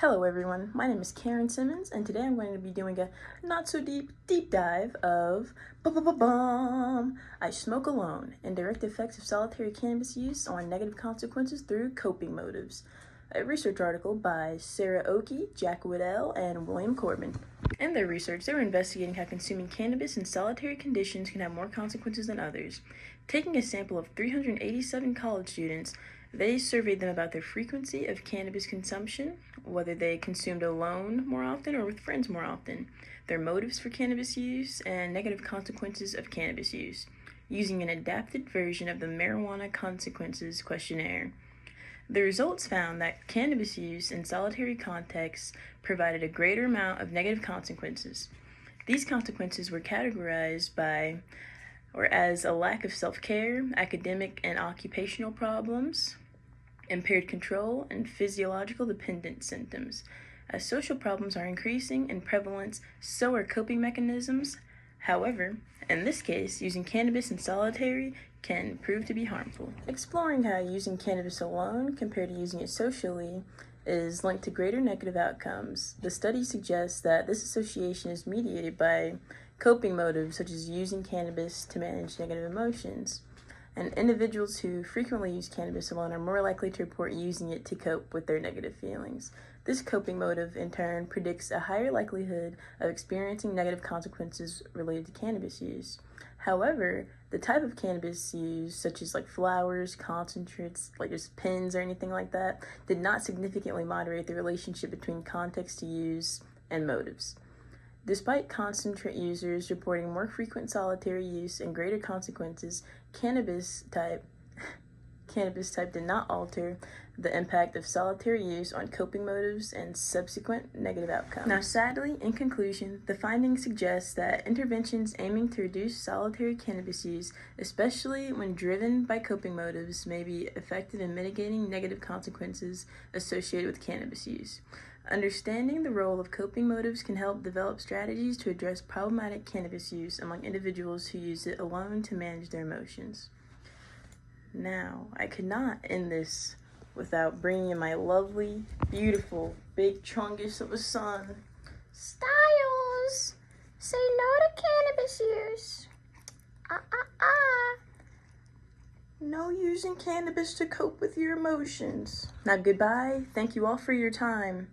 Hello everyone, my name is Karen Simmons, and today I'm going to be doing a not-so-deep dive of I Smoke Alone, Indirect Effects of Solitary Cannabis Use on Negative Consequences Through Coping Motives. A research article by Sarah Oakey, Jack Waddell, and William Corbin. In their research, they were investigating how consuming cannabis in solitary conditions can have more consequences than others. Taking a sample of 387 college students, they surveyed them about their frequency of cannabis consumption, whether they consumed alone more often or with friends more often, their motives for cannabis use, and negative consequences of cannabis use, using an adapted version of the Marijuana Consequences Questionnaire. The results found that cannabis use in solitary contexts provided a greater amount of negative consequences. These consequences were categorized as a lack of self-care, academic and occupational problems, impaired control, and physiological dependence symptoms. As social problems are increasing in prevalence, so are coping mechanisms. However, in this case, using cannabis in solitary can prove to be harmful. Exploring how using cannabis alone compared to using it socially is linked to greater negative outcomes. The study suggests that this association is mediated by coping motives such as using cannabis to manage negative emotions. And individuals who frequently use cannabis alone are more likely to report using it to cope with their negative feelings. This coping motive, in turn, predicts a higher likelihood of experiencing negative consequences related to cannabis use. However, the type of cannabis used, such as flowers, concentrates, like just pens or anything like that, did not significantly moderate the relationship between context to use and motives. Despite concentrate users reporting more frequent solitary use and greater consequences, cannabis type did not alter the impact of solitary use on coping motives and subsequent negative outcomes. Now, sadly, in conclusion, the findings suggest that interventions aiming to reduce solitary cannabis use, especially when driven by coping motives, may be effective in mitigating negative consequences associated with cannabis use. Understanding the role of coping motives can help develop strategies to address problematic cannabis use among individuals who use it alone to manage their emotions. Now, I could not end this without bringing in my lovely, beautiful, big chungus of a son. Styles! Say no to cannabis use. No using cannabis to cope with your emotions. Now, goodbye. Thank you all for your time.